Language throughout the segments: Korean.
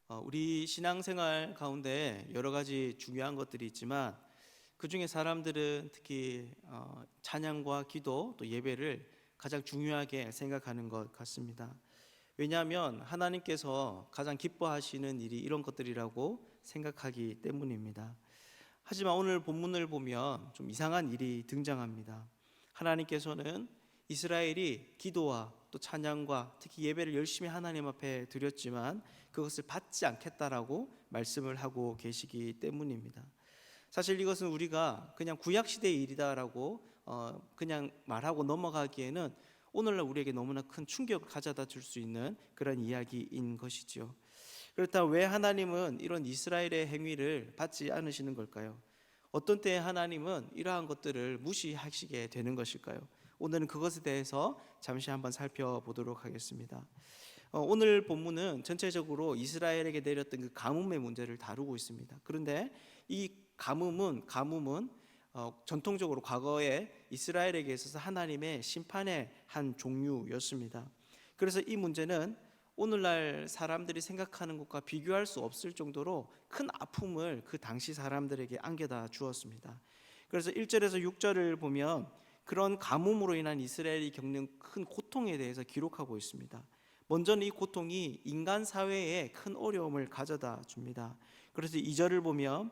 우리 신앙생활 가운데 여러 가지 중요한 것들이 있지만 그 중에 사람들은 특히 찬양과 기도 또 예배를 가장 중요하게 생각하는 것 같습니다. 왜냐하면 하나님께서 가장 기뻐하시는 일이 이런 것들이라고 생각하기 때문입니다. 하지만 오늘 본문을 보면 좀 이상한 일이 등장합니다. 하나님께서는 이스라엘이 기도와 또 찬양과 특히 예배를 열심히 하나님 앞에 드렸지만 그것을 받지 않겠다라고 말씀을 하고 계시기 때문입니다. 사실 이것은 우리가 그냥 구약 시대의 일이다라고 그냥 말하고 넘어가기에는 오늘날 우리에게 너무나 큰 충격을 가져다 줄 수 있는 그런 이야기인 것이죠. 그렇다면 왜 하나님은 이런 이스라엘의 행위를 받지 않으시는 걸까요? 어떤 때에 하나님은 이러한 것들을 무시하시게 되는 것일까요? 오늘은 그것에 대해서 잠시 한번 살펴보도록 하겠습니다. 오늘 본문은 전체적으로 이스라엘에게 내렸던 그 가뭄의 문제를 다루고 있습니다. 그런데 이 가뭄은 전통적으로 과거에 이스라엘에게 있어서 하나님의 심판의 한 종류였습니다. 그래서 이 문제는 오늘날 사람들이 생각하는 것과 비교할 수 없을 정도로 큰 아픔을 그 당시 사람들에게 안겨다 주었습니다. 그래서 1절에서 6절을 보면 그런 가뭄으로 인한 이스라엘이 겪는 큰 고통에 대해서 기록하고 있습니다. 먼저는 이 고통이 인간 사회에 큰 어려움을 가져다 줍니다. 그래서 2절을 보면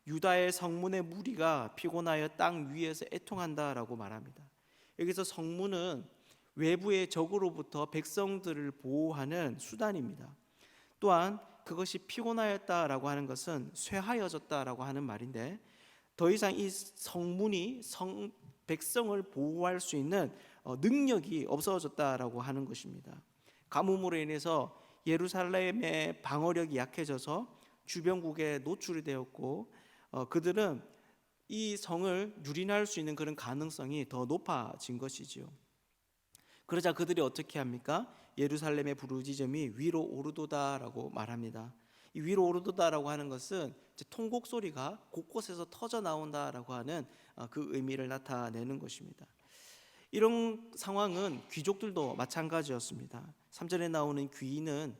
유다의 성문의 무리가 피곤하여 땅 위에서 애통한다라고 말합니다. 여기서 성문은 외부의 적으로부터 백성들을 보호하는 수단입니다. 또한 그것이 피곤하였다라고 하는 것은 쇠하여졌다라고 하는 말인데 더 이상 이 성문이 백성을 보호할 수 있는 능력이 없어졌다라고 하는 것입니다. 가뭄으로 인해서 예루살렘의 방어력이 약해져서 주변국에 노출이 되었고 그들은 이 성을 유린할 수 있는 그런 가능성이 더 높아진 것이지요. 그러자 그들이 어떻게 합니까? 예루살렘의 부르짖음이 위로 오르도다라고 말합니다. 이 위로 오르도다라고 하는 것은 통곡 소리가 곳곳에서 터져 나온다라고 하는 그 의미를 나타내는 것입니다. 이런 상황은 귀족들도 마찬가지였습니다. 3절에 나오는 귀인은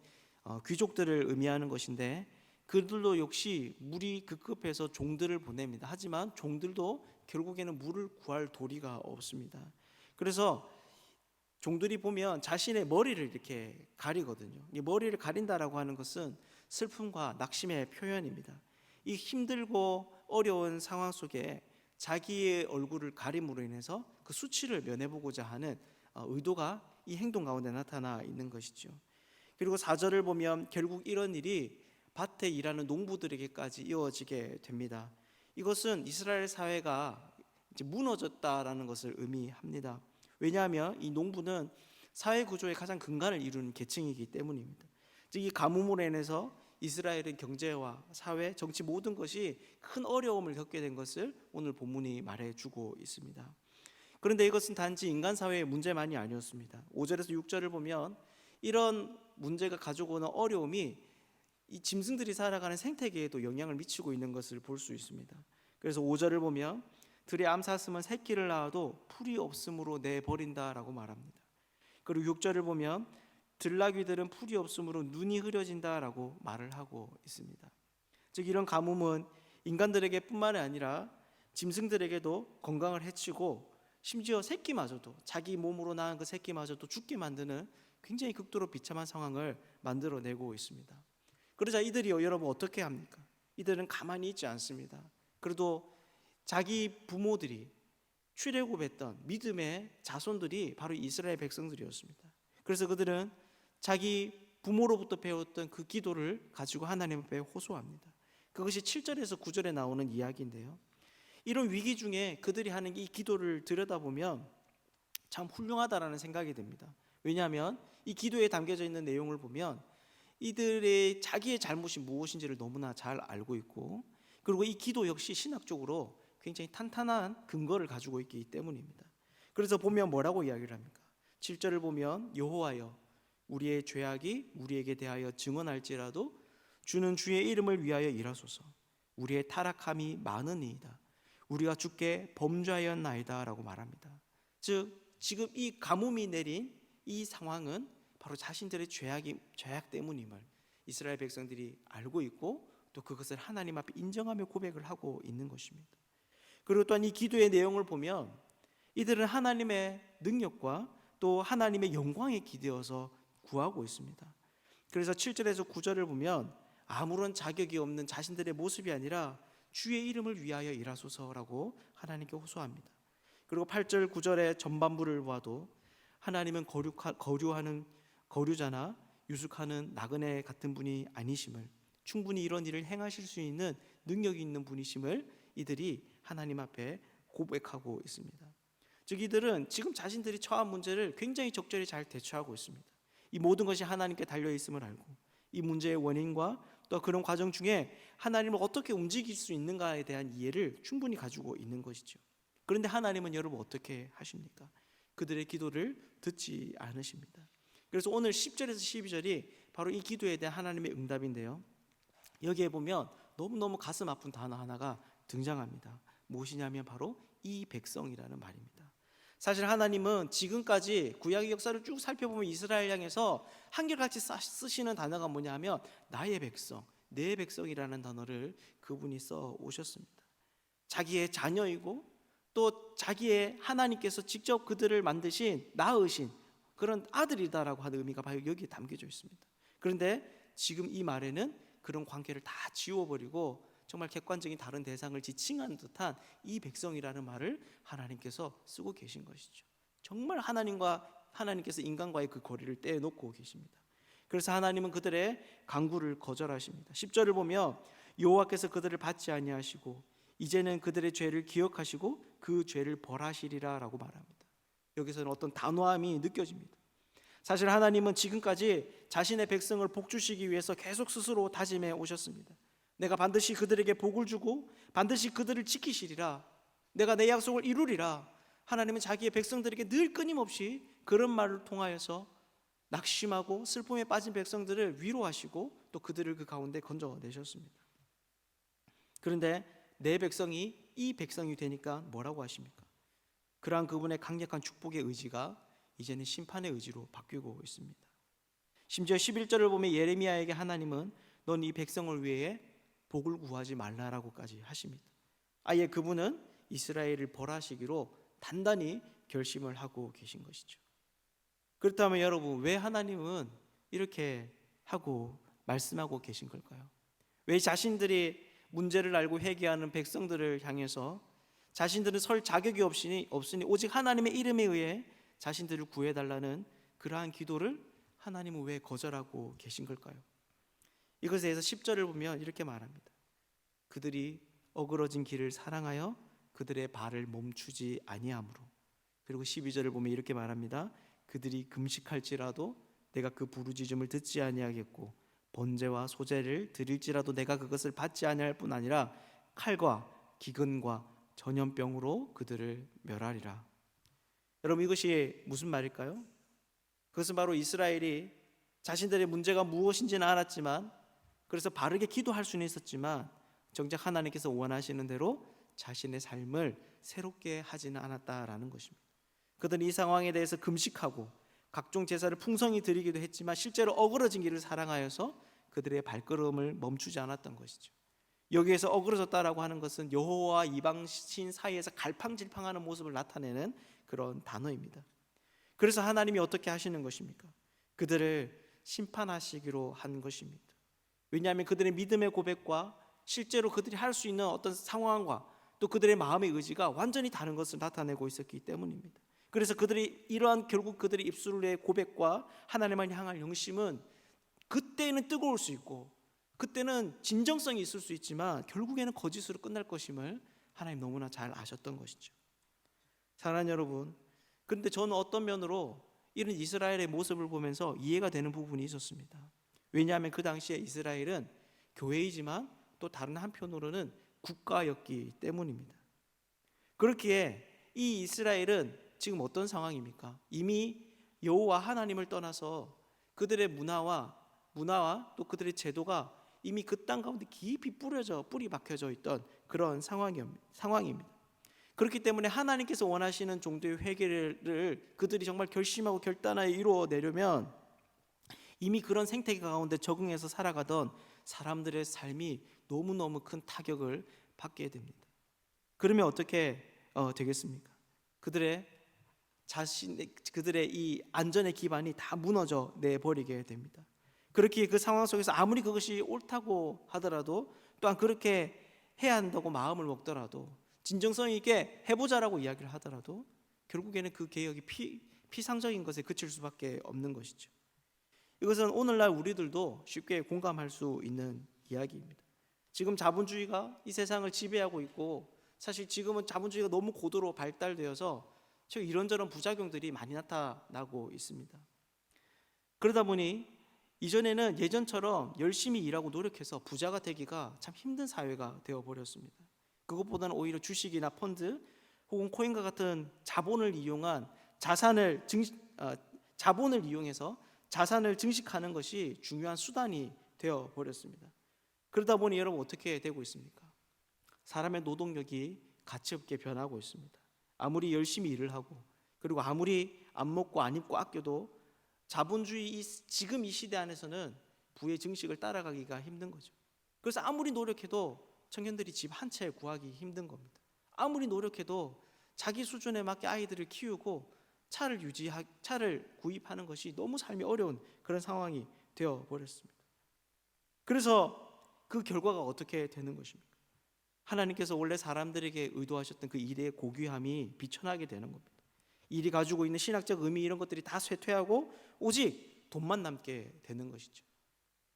귀족들을 의미하는 것인데 그들도 역시 물이 급급해서 종들을 보냅니다. 하지만 종들도 결국에는 물을 구할 도리가 없습니다. 그래서 종들이 보면 자신의 머리를 이렇게 가리거든요. 이 머리를 가린다라고 하는 것은 슬픔과 낙심의 표현입니다. 이 힘들고 어려운 상황 속에 자기의 얼굴을 가림으로 인해서 그 수치를 면해보고자 하는 의도가 이 행동 가운데 나타나 있는 것이죠. 그리고 4절을 보면 결국 이런 일이 밭에 일하는 농부들에게까지 이어지게 됩니다. 이것은 이스라엘 사회가 이제 무너졌다라는 것을 의미합니다. 왜냐하면 이 농부는 사회 구조의 가장 근간을 이루는 계층이기 때문입니다. 즉 이 가뭄으로 인해서 이스라엘의 경제와 사회, 정치 모든 것이 큰 어려움을 겪게 된 것을 오늘 본문이 말해주고 있습니다. 그런데 이것은 단지 인간 사회의 문제만이 아니었습니다. 5절에서 6절을 보면 이런 문제가 가지고 오는 어려움이 이 짐승들이 살아가는 생태계에도 영향을 미치고 있는 것을 볼 수 있습니다. 그래서 5절을 보면 들의 암사슴은 새끼를 낳아도 풀이 없으므로 내버린다라고 말합니다. 그리고 6절을 보면 들나귀들은 풀이 없으므로 눈이 흐려진다라고 말을 하고 있습니다. 즉 이런 가뭄은 인간들에게 뿐만 아니라 짐승들에게도 건강을 해치고 심지어 새끼마저도 자기 몸으로 낳은 그 새끼마저도 죽게 만드는 굉장히 극도로 비참한 상황을 만들어내고 있습니다. 그러자 이들이 여러분 어떻게 합니까? 이들은 가만히 있지 않습니다. 그래도 자기 부모들이 출애굽했던 믿음의 자손들이 바로 이스라엘 백성들이었습니다. 그래서 그들은 자기 부모로부터 배웠던 그 기도를 가지고 하나님 앞에 호소합니다. 그것이 7절에서 9절에 나오는 이야기인데요. 이런 위기 중에 그들이 하는 이 기도를 들여다보면 참 훌륭하다라는 생각이 듭니다. 왜냐하면 이 기도에 담겨져 있는 내용을 보면 이들의 자기의 잘못이 무엇인지를 너무나 잘 알고 있고 그리고 이 기도 역시 신학적으로 굉장히 탄탄한 근거를 가지고 있기 때문입니다. 그래서 보면 뭐라고 이야기를 합니까? 7절을 보면 여호와여 우리의 죄악이 우리에게 대하여 증언할지라도 주는 주의 이름을 위하여 일하소서. 우리의 타락함이 많으니이다. 우리가 주께 범죄하였나이다 라고 말합니다. 즉 지금 이 가뭄이 내린 이 상황은 바로 자신들의 죄악 때문임을 이스라엘 백성들이 알고 있고 또 그것을 하나님 앞에 인정하며 고백을 하고 있는 것입니다. 그리고 또한 이 기도의 내용을 보면 이들은 하나님의 능력과 또 하나님의 영광에 기대어서 구하고 있습니다. 그래서 7절에서 9절을 보면 아무런 자격이 없는 자신들의 모습이 아니라 주의 이름을 위하여 일하소서라고 하나님께 호소합니다. 그리고 8절 9절의 전반부를 봐도 하나님은 거류자나 유숙하는 나그네 같은 분이 아니심을, 충분히 이런 일을 행하실 수 있는 능력이 있는 분이심을 이들이 하나님 앞에 고백하고 있습니다. 즉 이들은 지금 자신들이 처한 문제를 굉장히 적절히 잘 대처하고 있습니다. 이 모든 것이 하나님께 달려 있음을 알고 이 문제의 원인과 또 그런 과정 중에 하나님을 어떻게 움직일 수 있는가에 대한 이해를 충분히 가지고 있는 것이죠. 그런데 하나님은 여러분 어떻게 하십니까? 그들의 기도를 듣지 않으십니다. 그래서 오늘 10절에서 12절이 바로 이 기도에 대한 하나님의 응답인데요, 여기에 보면 너무너무 가슴 아픈 단어 하나가 등장합니다. 무엇이냐면 바로 이 백성이라는 말입니다. 사실 하나님은 지금까지 구약의 역사를 쭉 살펴보면 이스라엘 향해서 한결같이 쓰시는 단어가 뭐냐 하면 나의 백성, 내 백성이라는 단어를 그분이 써 오셨습니다. 자기의 자녀이고 또 자기의 하나님께서 직접 그들을 만드신 낳으신 그런 아들이다라고 하는 의미가 바로 여기에 담겨져 있습니다. 그런데 지금 이 말에는 그런 관계를 다 지워버리고 정말 객관적인 다른 대상을 지칭한 듯한 이 백성이라는 말을 하나님께서 쓰고 계신 것이죠. 정말 하나님께서 인간과의 그 거리를 떼놓고 계십니다. 그래서 하나님은 그들의 간구를 거절하십니다. 10절을 보면 여호와께서 그들을 받지 아니하시고 이제는 그들의 죄를 기억하시고 그 죄를 벌하시리라 라고 말합니다. 여기서는 어떤 단호함이 느껴집니다. 사실 하나님은 지금까지 자신의 백성을 복주시기 위해서 계속 스스로 다짐해 오셨습니다. 내가 반드시 그들에게 복을 주고 반드시 그들을 지키시리라, 내가 내 약속을 이루리라. 하나님은 자기의 백성들에게 늘 끊임없이 그런 말을 통하여서 낙심하고 슬픔에 빠진 백성들을 위로하시고 또 그들을 그 가운데 건져내셨습니다. 그런데 내 백성이 이 백성이 되니까 뭐라고 하십니까? 그러한 그분의 강력한 축복의 의지가 이제는 심판의 의지로 바뀌고 있습니다. 심지어 11절을 보면 예레미야에게 하나님은 넌 이 백성을 위해 복을 구하지 말라라고까지 하십니다. 아예 그분은 이스라엘을 벌하시기로 단단히 결심을 하고 계신 것이죠. 그렇다면 여러분, 왜 하나님은 이렇게 하고 말씀하고 계신 걸까요? 왜 자신들이 문제를 알고 회개하는 백성들을 향해서 자신들은 설 자격이 없으니 오직 하나님의 이름에 의해 자신들을 구해달라는 그러한 기도를 하나님은 왜 거절하고 계신 걸까요? 이것에 대해서 10절을 보면 이렇게 말합니다. 그들이 어그러진 길을 사랑하여 그들의 발을 멈추지 아니하므로. 그리고 12절을 보면 이렇게 말합니다. 그들이 금식할지라도 내가 그 부르짖음을 듣지 아니하겠고 번제와 소제를 드릴지라도 내가 그것을 받지 아니할 뿐 아니라 칼과 기근과 전염병으로 그들을 멸하리라. 여러분, 이것이 무슨 말일까요? 그것은 바로 이스라엘이 자신들의 문제가 무엇인지는 알았지만, 그래서 바르게 기도할 수는 있었지만 정작 하나님께서 원하시는 대로 자신의 삶을 새롭게 하지는 않았다라는 것입니다. 그들은 이 상황에 대해서 금식하고 각종 제사를 풍성히 드리기도 했지만 실제로 어그러진 길을 사랑하여서 그들의 발걸음을 멈추지 않았던 것이죠. 여기에서 어그러졌다라고 하는 것은 여호와와 이방신 사이에서 갈팡질팡하는 모습을 나타내는 그런 단어입니다. 그래서 하나님이 어떻게 하시는 것입니까? 그들을 심판하시기로 한 것입니다. 왜냐하면 그들의 믿음의 고백과 실제로 그들이 할 수 있는 어떤 상황과 또 그들의 마음의 의지가 완전히 다른 것을 나타내고 있었기 때문입니다. 그래서 결국 그들의 입술의 고백과 하나님을 향할 영심은 그때는 뜨거울 수 있고 그때는 진정성이 있을 수 있지만 결국에는 거짓으로 끝날 것임을 하나님 너무나 잘 아셨던 것이죠. 사랑하는 여러분, 그런데 저는 어떤 면으로 이런 이스라엘의 모습을 보면서 이해가 되는 부분이 있었습니다. 왜냐하면 그 당시에 이스라엘은 교회이지만 또 다른 한편으로는 국가였기 때문입니다. 그렇기에 이 이스라엘은 지금 어떤 상황입니까? 이미 여호와 하나님을 떠나서 그들의 문화와 또 그들의 제도가 이미 그 땅 가운데 깊이 뿌리 박혀져 있던 그런 상황입니다. 그렇기 때문에 하나님께서 원하시는 정도의 회개를 그들이 정말 결심하고 결단하여 이루어내려면 이미 그런 생태계 가운데 적응해서 살아가던 사람들의 삶이 너무너무 큰 타격을 받게 됩니다. 그러면 어떻게 되겠습니까? 그들의 이 안전의 기반이 다 무너져 내버리게 됩니다. 그렇게 그 상황 속에서 아무리 그것이 옳다고 하더라도, 또한 그렇게 해야 한다고 마음을 먹더라도, 진정성 있게 해보자라고 이야기를 하더라도 결국에는 그 개혁이 피상적인 것에 그칠 수밖에 없는 것이죠. 이것은 오늘날 우리들도 쉽게 공감할 수 있는 이야기입니다. 지금 자본주의가 이 세상을 지배하고 있고, 사실 지금은 자본주의가 너무 고도로 발달되어서 이런저런 부작용들이 많이 나타나고 있습니다. 그러다 보니 이전에는 예전처럼 열심히 일하고 노력해서 부자가 되기가 참 힘든 사회가 되어버렸습니다. 그것보다는 오히려 주식이나 펀드 혹은 코인과 같은 자본을 이용해서 자산을 증식하는 것이 중요한 수단이 되어버렸습니다. 그러다 보니 여러분 어떻게 되고 있습니까? 사람의 노동력이 가치없게 변하고 있습니다. 아무리 열심히 일을 하고, 그리고 아무리 안 먹고 안 입고 아껴도 자본주의 지금 이 시대 안에서는 부의 증식을 따라가기가 힘든 거죠. 그래서 아무리 노력해도 청년들이 집 한 채 구하기 힘든 겁니다. 아무리 노력해도 자기 수준에 맞게 아이들을 키우고 차를 구입하는 것이 너무 삶이 어려운 그런 상황이 되어버렸습니다. 그래서 그 결과가 어떻게 되는 것입니까? 하나님께서 원래 사람들에게 의도하셨던 그 일의 고귀함이 비천하게 되는 겁니다. 일이 가지고 있는 신학적 의미, 이런 것들이 다 쇠퇴하고 오직 돈만 남게 되는 것이죠.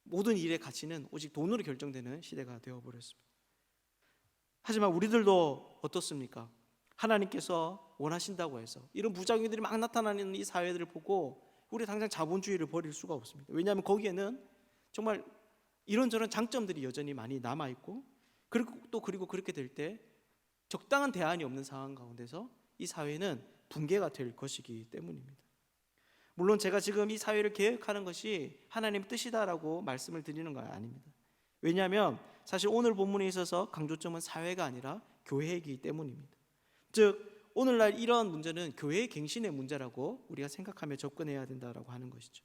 모든 일의 가치는 오직 돈으로 결정되는 시대가 되어버렸습니다. 하지만 우리들도 어떻습니까? 하나님께서 원하신다고 해서 이런 부작용들이 막 나타나는 이 사회들을 보고 우리 당장 자본주의를 버릴 수가 없습니다. 왜냐하면 거기에는 정말 이런저런 장점들이 여전히 많이 남아있고, 그리고 그렇게 될 때 적당한 대안이 없는 상황 가운데서 이 사회는 붕괴가 될 것이기 때문입니다. 물론 제가 지금 이 사회를 개혁하는 것이 하나님의 뜻이다라고 말씀을 드리는 건 아닙니다. 왜냐하면 사실 오늘 본문에 있어서 강조점은 사회가 아니라 교회이기 때문입니다. 즉 오늘날 이러한 문제는 교회의 갱신의 문제라고 우리가 생각하며 접근해야 된다라고 하는 것이죠.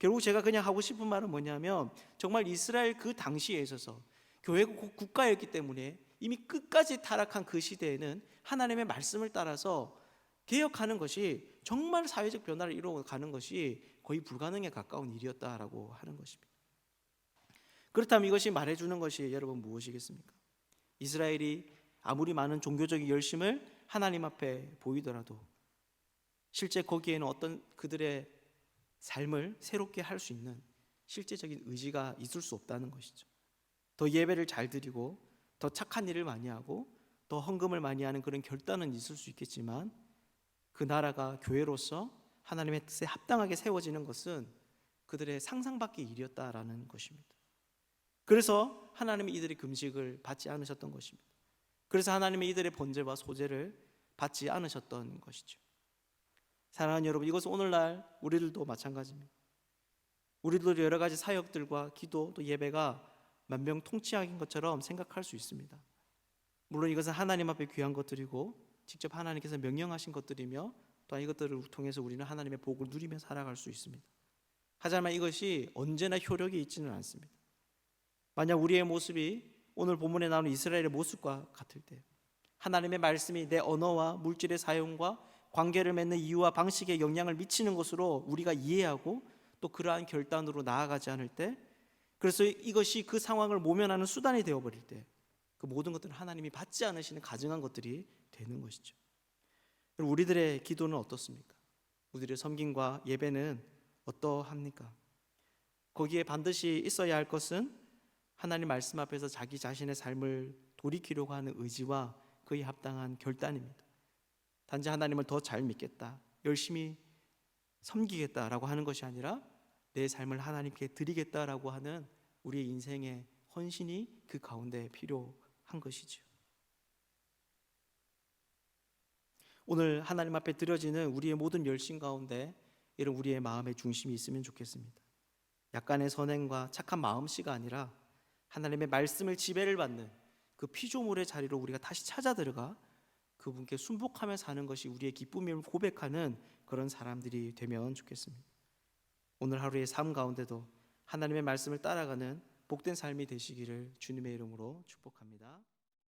결국 제가 그냥 하고 싶은 말은 뭐냐면, 정말 이스라엘 그 당시에 있어서 교회가 국가였기 때문에 이미 끝까지 타락한 그 시대에는 하나님의 말씀을 따라서 개혁하는 것이, 정말 사회적 변화를 이루어가는 것이 거의 불가능에 가까운 일이었다라고 하는 것입니다. 그렇다면 이것이 말해주는 것이 여러분 무엇이겠습니까? 이스라엘이 아무리 많은 종교적인 열심을 하나님 앞에 보이더라도 실제 거기에는 어떤 그들의 삶을 새롭게 할 수 있는 실제적인 의지가 있을 수 없다는 것이죠. 더 예배를 잘 드리고 더 착한 일을 많이 하고 더 헌금을 많이 하는 그런 결단은 있을 수 있겠지만, 그 나라가 교회로서 하나님의 뜻에 합당하게 세워지는 것은 그들의 상상 밖의 일이었다라는 것입니다. 그래서 하나님이 이들의 금식을 받지 않으셨던 것입니다. 그래서 하나님이 이들의 번제와 소제를 받지 않으셨던 것이죠. 사랑하는 여러분, 이것은 오늘날 우리들도 마찬가지입니다. 우리들도 여러 가지 사역들과 기도 또 예배가 만병통치약인 것처럼 생각할 수 있습니다. 물론 이것은 하나님 앞에 귀한 것들이고 직접 하나님께서 명령하신 것들이며, 또한 이것들을 통해서 우리는 하나님의 복을 누리며 살아갈 수 있습니다. 하지만 이것이 언제나 효력이 있지는 않습니다. 만약 우리의 모습이 오늘 본문에 나오는 이스라엘의 모습과 같을 때, 하나님의 말씀이 내 언어와 물질의 사용과 관계를 맺는 이유와 방식에 영향을 미치는 것으로 우리가 이해하고 또 그러한 결단으로 나아가지 않을 때, 그래서 이것이 그 상황을 모면하는 수단이 되어버릴 때, 그 모든 것들은 하나님이 받지 않으시는 가증한 것들이 되는 것이죠. 우리들의 기도는 어떻습니까? 우리들의 섬김과 예배는 어떠합니까? 거기에 반드시 있어야 할 것은 하나님 말씀 앞에서 자기 자신의 삶을 돌이키려고 하는 의지와 그에 합당한 결단입니다. 단지 하나님을 더 잘 믿겠다, 열심히 섬기겠다라고 하는 것이 아니라 내 삶을 하나님께 드리겠다라고 하는 우리의 인생의 헌신이 그 가운데 필요한 것이죠. 오늘 하나님 앞에 드려지는 우리의 모든 열심 가운데 이런 우리의 마음의 중심이 있으면 좋겠습니다. 약간의 선행과 착한 마음씨가 아니라 하나님의 말씀을 지배를 받는 그 피조물의 자리로 우리가 다시 찾아 들어가 그분께 순복하며 사는 것이 우리의 기쁨임을 고백하는 그런 사람들이 되면 좋겠습니다. 오늘 하루의 삶 가운데도 하나님의 말씀을 따라가는 복된 삶이 되시기를 주님의 이름으로 축복합니다.